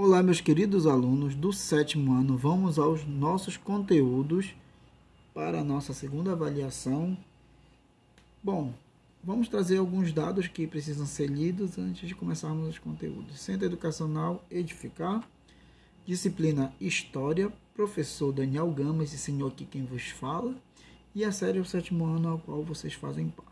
Olá, meus queridos alunos do sétimo ano, vamos aos nossos conteúdos para a nossa segunda avaliação. Bom, vamos trazer alguns dados que precisam ser lidos antes de começarmos os conteúdos. Centro Educacional Edificar, disciplina História, professor Daniel Gama, esse senhor aqui quem vos fala, e a série é o sétimo ano ao qual vocês fazem parte.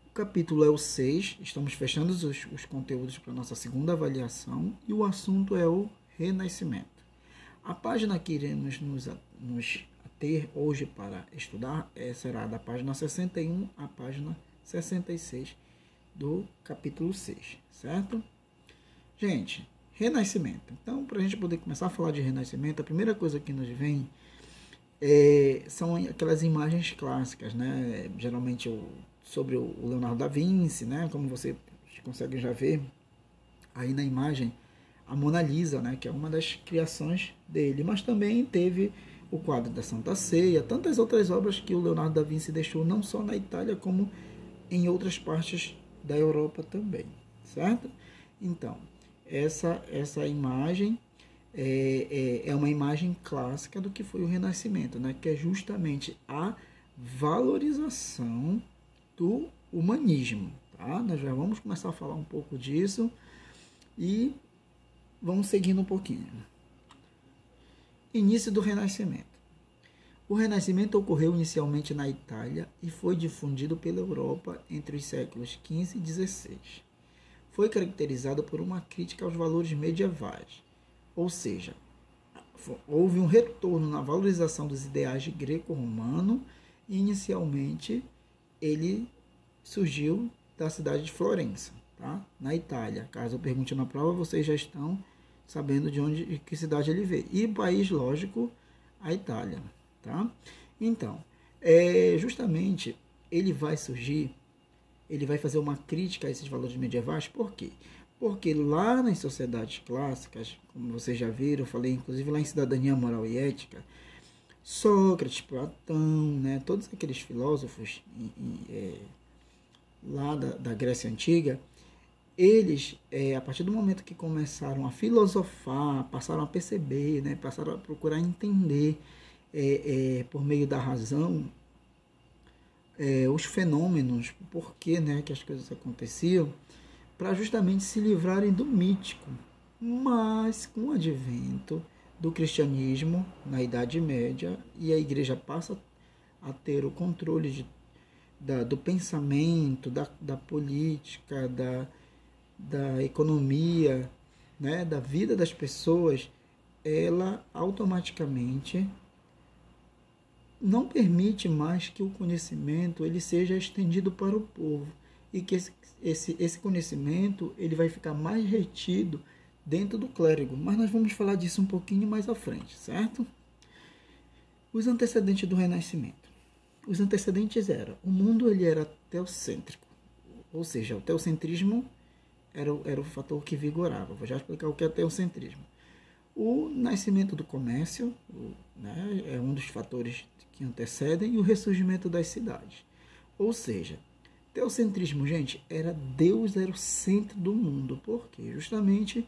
O capítulo é o 6, estamos fechando os conteúdos para a nossa segunda avaliação e o assunto é o Renascimento. A página que iremos nos ater hoje para estudar será da página 61 à página 66 do capítulo 6, certo? Gente, Renascimento. Então, para a gente poder começar a falar de Renascimento, a primeira coisa que nos vem são aquelas imagens clássicas, né? Geralmente sobre o Leonardo da Vinci, né? Como você consegue já ver aí na imagem, a Mona Lisa, né? Que é uma das criações dele, mas também teve o quadro da Santa Ceia, tantas outras obras que o Leonardo da Vinci deixou não só na Itália, como em outras partes da Europa também, certo? Então, essa imagem é uma imagem clássica do que foi o Renascimento, né? Que é justamente a valorização do humanismo, tá? Nós já vamos começar a falar um pouco disso e vamos seguindo um pouquinho. Início do Renascimento. O Renascimento ocorreu inicialmente na Itália e foi difundido pela Europa entre os séculos XV e XVI. Foi caracterizado por uma crítica aos valores medievais, ou seja, houve um retorno na valorização dos ideais greco-romano e inicialmente ele surgiu da cidade de Florença, tá? Na Itália. Caso eu pergunte na prova, vocês já estão sabendo de que cidade ele veio. E o país, lógico, a Itália, tá? Então, justamente ele vai surgir, ele vai fazer uma crítica a esses valores medievais, por quê? Porque lá nas sociedades clássicas, como vocês já viram, eu falei inclusive lá em Cidadania, Moral e Ética, Sócrates, Platão, né, todos aqueles filósofos lá da Grécia Antiga, eles, a partir do momento que começaram a filosofar, passaram a perceber, né, passaram a procurar entender por meio da razão os fenômenos, o porquê, né, que as coisas aconteciam, para justamente se livrarem do mítico. Mas com o advento do cristianismo na Idade Média e a igreja passa a ter o controle do pensamento, da política, da economia, né, da vida das pessoas, ela automaticamente não permite mais que o conhecimento ele seja estendido para o povo e que esse conhecimento ele vai ficar mais retido dentro do clérigo, mas nós vamos falar disso um pouquinho mais à frente, certo? Os antecedentes do Renascimento. Os antecedentes eram, o mundo ele era teocêntrico, ou seja, o teocentrismo era o fator que vigorava. Vou já explicar o que é teocentrismo. O nascimento do comércio, né, é um dos fatores que antecedem, e o ressurgimento das cidades. Ou seja, teocentrismo, gente, Deus era o centro do mundo. Por quê? Justamente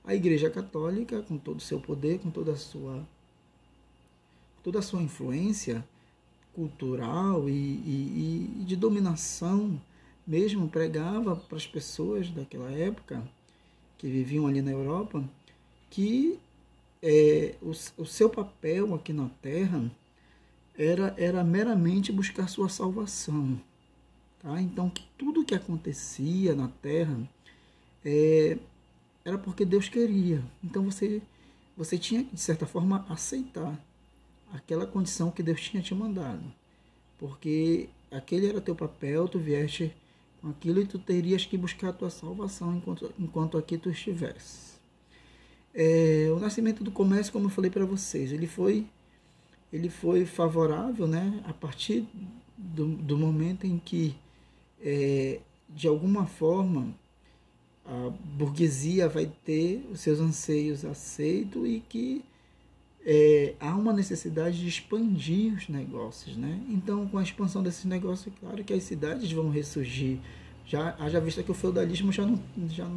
a Igreja Católica, com todo o seu poder, com toda a sua influência cultural e de dominação, mesmo pregava para as pessoas daquela época, que viviam ali na Europa, que o seu papel aqui na Terra era meramente buscar sua salvação. Tá? Então, tudo que acontecia na Terra era porque Deus queria. Então, você tinha que, de certa forma, aceitar aquela condição que Deus tinha te mandado. Porque aquele era teu papel, tu vieste com aquilo e tu terias que buscar a tua salvação enquanto aqui tu estivesse. O nascimento do comércio, como eu falei para vocês, ele foi favorável, né, a partir do momento em que de alguma forma a burguesia vai ter os seus anseios aceitos e que há uma necessidade de expandir os negócios, né? Então, com a expansão desses negócios, claro que as cidades vão ressurgir. Haja vista que o feudalismo já não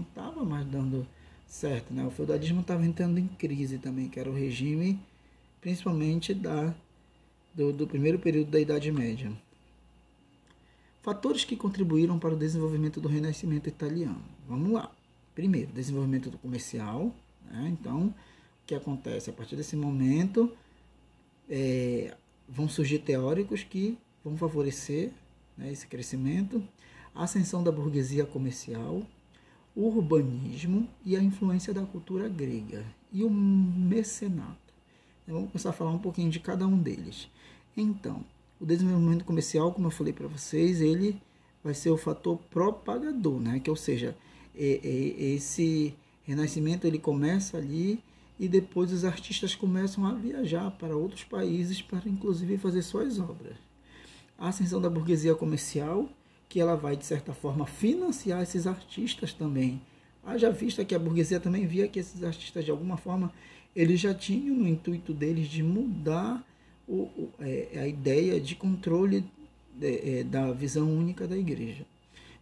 estava mais dando certo, né? O feudalismo estava entrando em crise também, que era o regime principalmente do primeiro período da Idade Média. Fatores que contribuíram para o desenvolvimento do Renascimento italiano. Vamos lá. Primeiro, desenvolvimento do comercial, né? Então, o que acontece? A partir desse momento, vão surgir teóricos que vão favorecer, né, esse crescimento, a ascensão da burguesia comercial, o urbanismo e a influência da cultura grega e o mecenato. Vamos começar a falar um pouquinho de cada um deles. Então, o desenvolvimento comercial, como eu falei para vocês, ele vai ser o fator propagador, né? Que, ou seja, esse renascimento ele começa ali e depois os artistas começam a viajar para outros países para inclusive fazer suas obras. A ascensão da burguesia comercial, que ela vai de certa forma financiar esses artistas também. Haja vista que a burguesia também via que esses artistas de alguma forma eles já tinham no intuito deles de mudar a ideia de controle da visão única da igreja.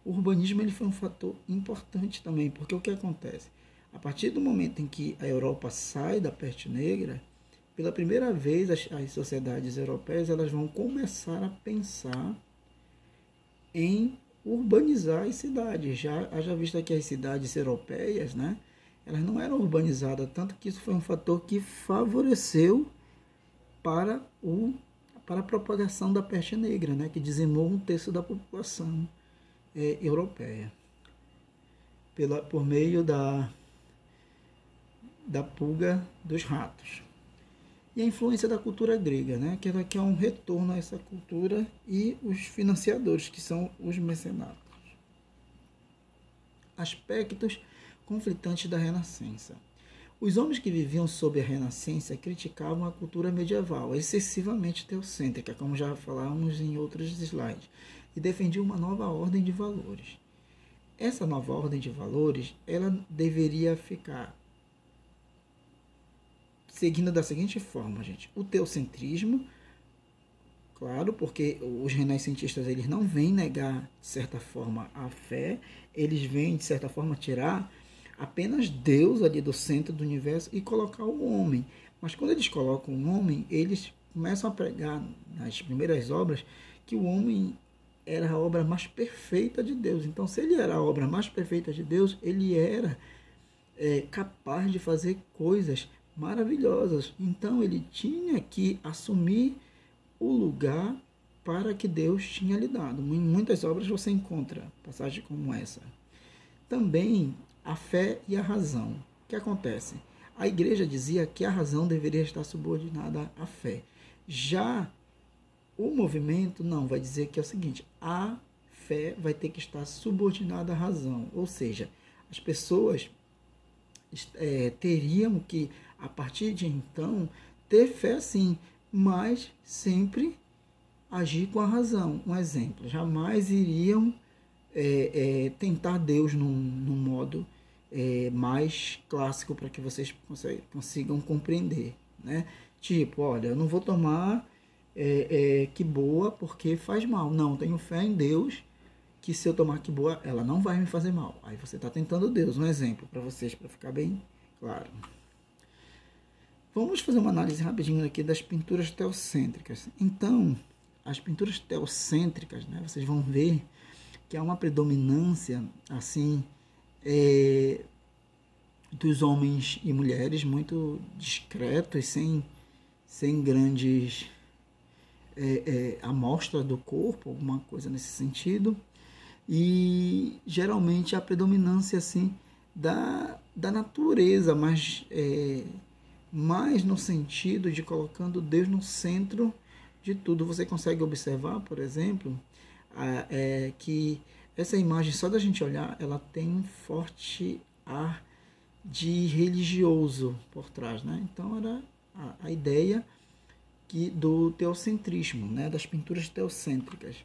O urbanismo ele foi um fator importante também, porque o que acontece? A partir do momento em que a Europa sai da peste negra, pela primeira vez as sociedades europeias elas vão começar a pensar em urbanizar as cidades. Já visto que as cidades europeias, né, elas não eram urbanizadas, tanto que isso foi um fator que favoreceu para a propagação da peste negra, né, que dizimou um terço da população europeia, por meio da pulga dos ratos. E a influência da cultura grega, né, que é um retorno a essa cultura, e os financiadores, que são os mecenatos. Aspectos conflitantes da Renascença. Os homens que viviam sob a Renascença criticavam a cultura medieval, excessivamente teocêntrica, como já falamos em outros slides, e defendiam uma nova ordem de valores. Essa nova ordem de valores, ela deveria ficar seguindo da seguinte forma, gente. O teocentrismo, claro, porque os renascentistas eles não vêm negar, de certa forma, a fé, eles vêm, de certa forma, tirar apenas Deus ali do centro do universo e colocar o homem. Mas quando eles colocam o homem, eles começam a pregar nas primeiras obras que o homem era a obra mais perfeita de Deus. Então, se ele era a obra mais perfeita de Deus, ele era capaz de fazer coisas maravilhosas. Então, ele tinha que assumir o lugar para que Deus tinha lhe dado. Em muitas obras você encontra passagens como essa. Também a fé e a razão. O que acontece? A igreja dizia que a razão deveria estar subordinada à fé. Já o movimento não, vai dizer que é o seguinte: a fé vai ter que estar subordinada à razão. Ou seja, as pessoas teriam que, a partir de então, ter fé sim, mas sempre agir com a razão. Um exemplo, jamais iriam tentar Deus num modo mais clássico para que vocês consigam compreender, né? Tipo, olha, eu não vou tomar que boa porque faz mal. Não, tenho fé em Deus que se eu tomar que boa, ela não vai me fazer mal. Aí você está tentando Deus. Um exemplo para vocês, para ficar bem claro. Vamos fazer uma análise rapidinho aqui das pinturas teocêntricas. Então, as pinturas teocêntricas, né, vocês vão ver que há uma predominância assim dos homens e mulheres muito discretos, sem grandes amostra do corpo, alguma coisa nesse sentido, e geralmente a predominância assim da natureza, mas mais no sentido de colocando Deus no centro de tudo. Você consegue observar, por exemplo, que essa imagem, só da gente olhar, ela tem um forte ar de religioso por trás, né? Então era a ideia do teocentrismo, né? Das pinturas teocêntricas.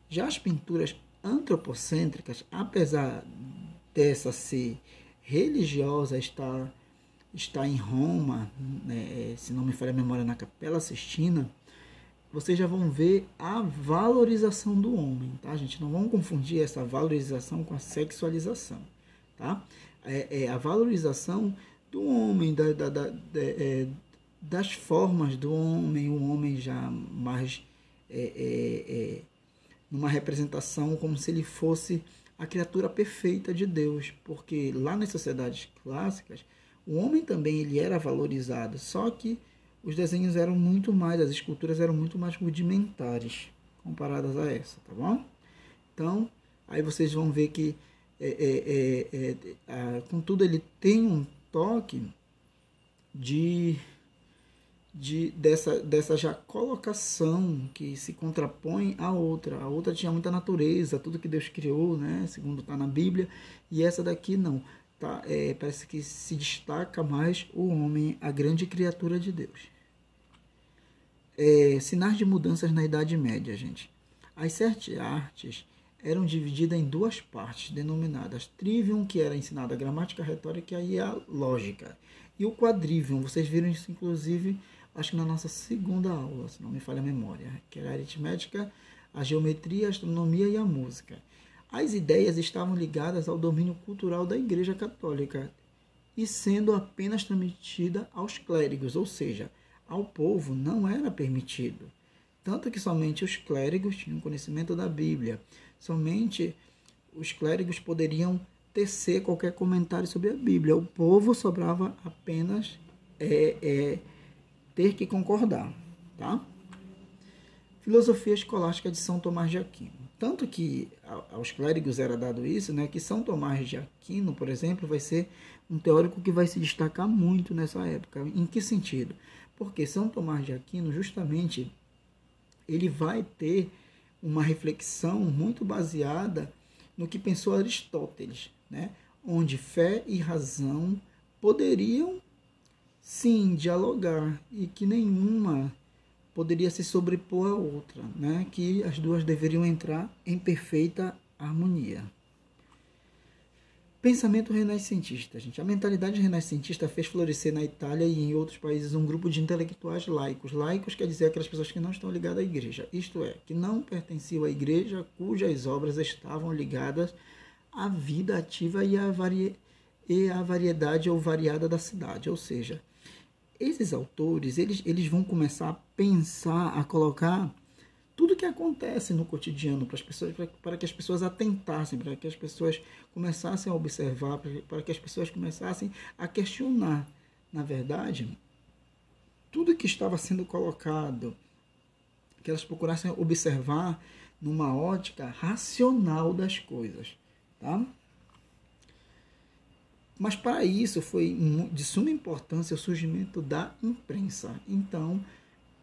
Já as pinturas antropocêntricas, apesar dessa ser religiosa, está em Roma, né? Se não me falha a memória, na Capela Sistina, vocês já vão ver a valorização do homem, tá, gente? Não vamos confundir essa valorização com a sexualização, tá? a valorização do homem, das formas do homem, o homem já mais numa representação como se ele fosse a criatura perfeita de Deus, porque lá nas sociedades clássicas, o homem também ele era valorizado, só que os desenhos eram muito mais, as esculturas eram muito mais rudimentares comparadas a essa, tá bom? Então, aí vocês vão ver que, contudo, ele tem um toque dessa já colocação que se contrapõe à outra. A outra tinha muita natureza, tudo que Deus criou, né, segundo está na Bíblia, e essa daqui não. Tá, parece que se destaca mais o homem, a grande criatura de Deus. Sinais de mudanças na Idade Média, gente. As 7 artes eram divididas em 2 partes, denominadas trivium, que era ensinada a gramática, a retórica e a lógica. E o quadrivium, vocês viram isso, inclusive, acho que na nossa segunda aula, se não me falha a memória, que era a aritmética, a geometria, a astronomia e a música. As ideias estavam ligadas ao domínio cultural da Igreja Católica e sendo apenas transmitida aos clérigos, ou seja, ao povo não era permitido. Tanto que somente os clérigos tinham conhecimento da Bíblia. Somente os clérigos poderiam tecer qualquer comentário sobre a Bíblia. O povo sobrava apenas ter que concordar. Tá? Filosofia escolástica de São Tomás de Aquino. Tanto que aos clérigos era dado isso, né, que São Tomás de Aquino, por exemplo, vai ser um teórico que vai se destacar muito nessa época. Em que sentido? Porque São Tomás de Aquino, justamente, ele vai ter uma reflexão muito baseada no que pensou Aristóteles, né? Onde fé e razão poderiam, sim, dialogar e que nenhuma poderia se sobrepor à outra, né? Que as duas deveriam entrar em perfeita harmonia. Pensamento renascentista, gente. A mentalidade renascentista fez florescer na Itália e em outros países um grupo de intelectuais laicos. Laicos quer dizer aquelas pessoas que não estão ligadas à igreja, isto é, que não pertenciam à igreja, cujas obras estavam ligadas à vida ativa e à variedade ou variada da cidade. Ou seja, esses autores eles vão começar a pensar, a colocar tudo que acontece no cotidiano para as pessoas, para que as pessoas atentassem, para que as pessoas começassem a observar, para que as pessoas começassem a questionar. Na verdade, tudo que estava sendo colocado, que elas procurassem observar numa ótica racional das coisas. Tá? Mas para isso foi de suma importância o surgimento da imprensa. Então,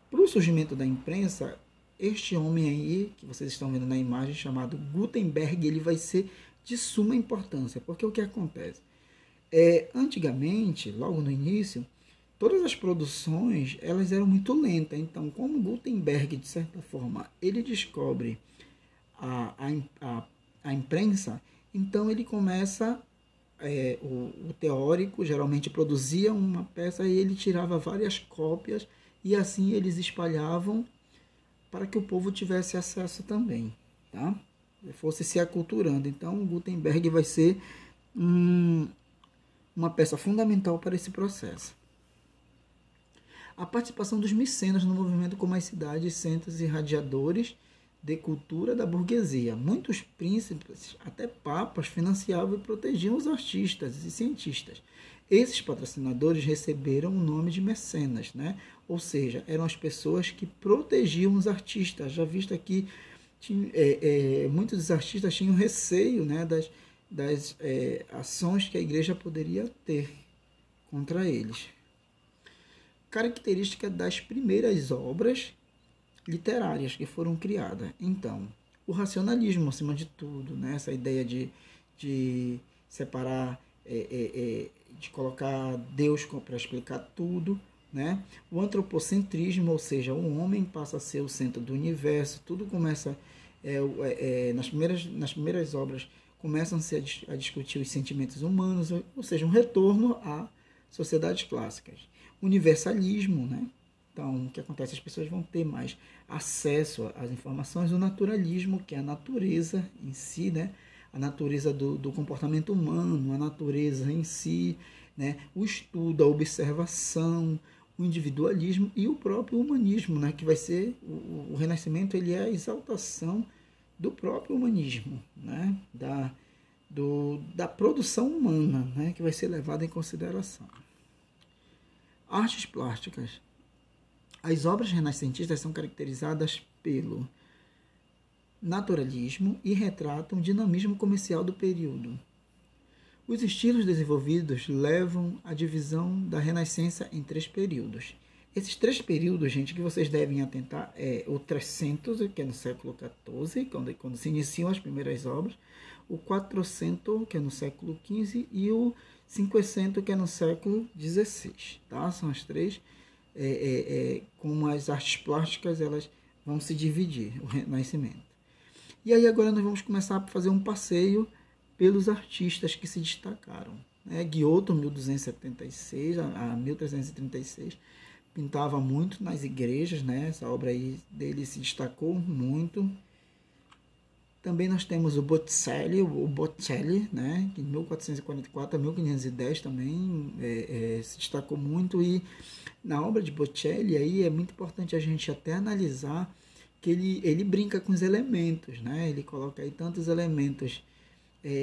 para o surgimento da imprensa, este homem aí, que vocês estão vendo na imagem, chamado Gutenberg, ele vai ser de suma importância. Porque o que acontece? Antigamente, logo no início, todas as produções elas eram muito lentas. Então, como Gutenberg, de certa forma, ele descobre a imprensa, então ele começa... o teórico geralmente produzia uma peça e ele tirava várias cópias e assim eles espalhavam para que o povo tivesse acesso também, tá? Fosse se aculturando. Então, Gutenberg vai ser uma peça fundamental para esse processo. A participação dos mecenas no movimento como as cidades, centros e irradiadores de cultura da burguesia. Muitos príncipes, até papas, financiavam e protegiam os artistas e cientistas. Esses patrocinadores receberam o nome de mecenas, né? Ou seja, eram as pessoas que protegiam os artistas. Já visto aqui, muitos dos artistas tinham receio, né, das ações que a igreja poderia ter contra eles. Característica das primeiras obras literárias que foram criadas. Então, o racionalismo acima de tudo, né? Essa ideia de separar, de colocar Deus para explicar tudo, né? O antropocentrismo, ou seja, o homem passa a ser o centro do universo, tudo começa, nas primeiras obras, começam-se a discutir os sentimentos humanos, ou seja, um retorno a sociedades clássicas. Universalismo, né? Então, o que acontece? As pessoas vão ter mais acesso às informações. O naturalismo, que é a natureza em si, né? a natureza do comportamento humano, a natureza em si, né? O estudo, a observação, o individualismo e o próprio humanismo, né? Que vai ser o Renascimento, ele é a exaltação do próprio humanismo, né? Da produção humana, né? Que vai ser levada em consideração. Artes plásticas. As obras renascentistas são caracterizadas pelo naturalismo e retratam o dinamismo comercial do período. Os estilos desenvolvidos levam à divisão da Renascença em 3 períodos. Esses 3 períodos, gente, que vocês devem atentar é o 300, que é no século XIV, quando se iniciam as primeiras obras, o 400, que é no século XV, e o 500, que é no século XVI. Tá? São as 3, como as artes plásticas elas vão se dividir, o Renascimento. E aí agora nós vamos começar a fazer um passeio pelos artistas que se destacaram. Giotto, 1276 a 1336, pintava muito nas igrejas, né? Essa obra aí dele se destacou muito. Também nós temos o Botticelli, né? Que de 1444 a 1510 também se destacou muito. E na obra de Botticelli aí é muito importante a gente até analisar que ele brinca com os elementos, né? Ele coloca aí tantos elementos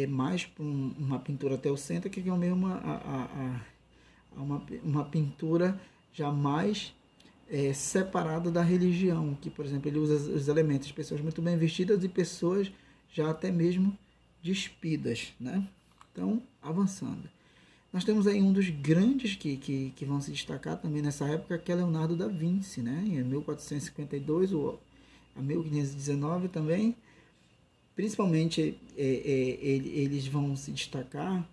mais para uma pintura teocêntrica que é mesmo uma pintura já mais separada da religião, que, por exemplo, ele usa os elementos de pessoas muito bem vestidas e pessoas já até mesmo despidas, né? Então, avançando. Nós temos aí um dos grandes que vão se destacar também nessa época, que é Leonardo da Vinci, né? Em 1452 a 1519 também. Principalmente eles vão se destacar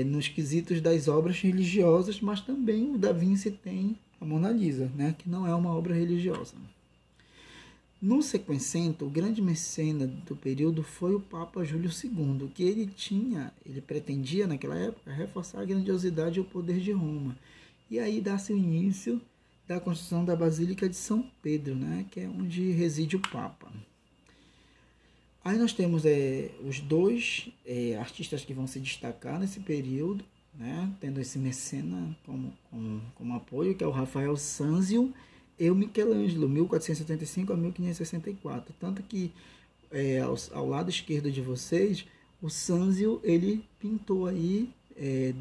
nos quesitos das obras religiosas, mas também o Da Vinci tem a Mona Lisa, né? Que não é uma obra religiosa. No sequencento, o grande mecena do período foi o Papa Júlio II, que ele pretendia naquela época reforçar a grandiosidade e o poder de Roma. E aí dá-se o início da construção da Basílica de São Pedro, né? Que é onde reside o Papa. Aí nós temos os 2 artistas que vão se destacar nesse período, né? Tendo esse mecena como apoio, que é o Rafael Sanzio e o Michelangelo, 1475 a 1564. Tanto que ao lado esquerdo de vocês, o Sanzio ele pintou aí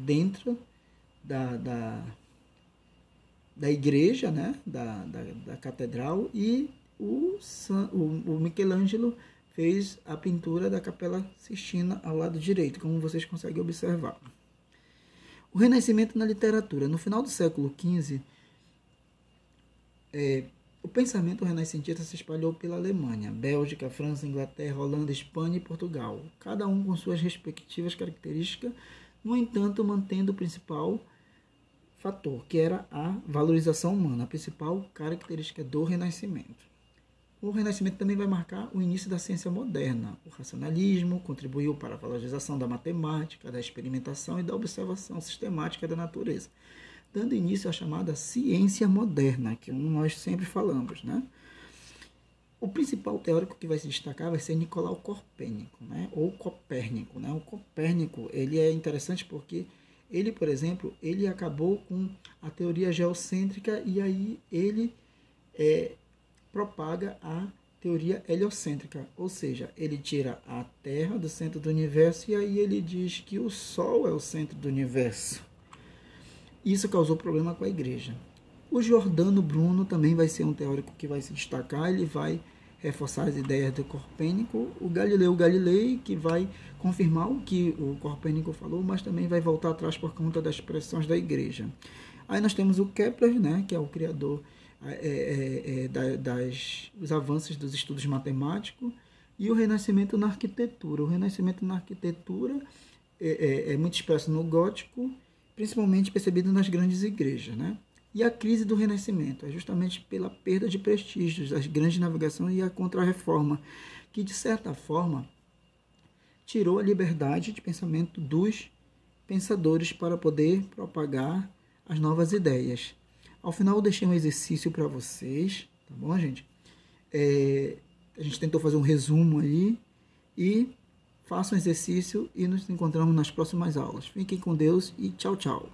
dentro da igreja, né? da catedral, e o Michelangelo fez a pintura da Capela Sistina ao lado direito, como vocês conseguem observar. O Renascimento na literatura. No final do século XV, o pensamento renascentista se espalhou pela Alemanha, Bélgica, França, Inglaterra, Holanda, Espanha e Portugal, cada um com suas respectivas características, no entanto, mantendo o principal fator, que era a valorização humana, a principal característica do Renascimento. O Renascimento também vai marcar o início da ciência moderna. O racionalismo contribuiu para a valorização da matemática, da experimentação e da observação sistemática da natureza, dando início à chamada ciência moderna, que nós sempre falamos, né? O principal teórico que vai se destacar vai ser Nicolau Copérnico, né? Ou Copérnico, né? O Copérnico, ele é interessante porque ele, por exemplo, ele acabou com a teoria geocêntrica e aí ele propaga a teoria heliocêntrica, ou seja, ele tira a Terra do centro do universo e aí ele diz que o Sol é o centro do universo. Isso causou problema com a igreja. O Giordano Bruno também vai ser um teórico que vai se destacar, ele vai reforçar as ideias do Copérnico, o Galileu Galilei, que vai confirmar o que o Copérnico falou, mas também vai voltar atrás por conta das pressões da igreja. Aí nós temos o Kepler, né, que é o criador dos avanços dos estudos matemáticos, e o Renascimento na arquitetura. O Renascimento na arquitetura é muito expresso no gótico, principalmente percebido nas grandes igrejas, né? E a crise do Renascimento é justamente pela perda de prestígios, as grandes navegações e a Contra-Reforma, que, de certa forma, tirou a liberdade de pensamento dos pensadores para poder propagar as novas ideias. Ao final, eu deixei um exercício para vocês, tá bom, gente? A gente tentou fazer um resumo aí e façam exercício e nos encontramos nas próximas aulas. Fiquem com Deus e tchau, tchau.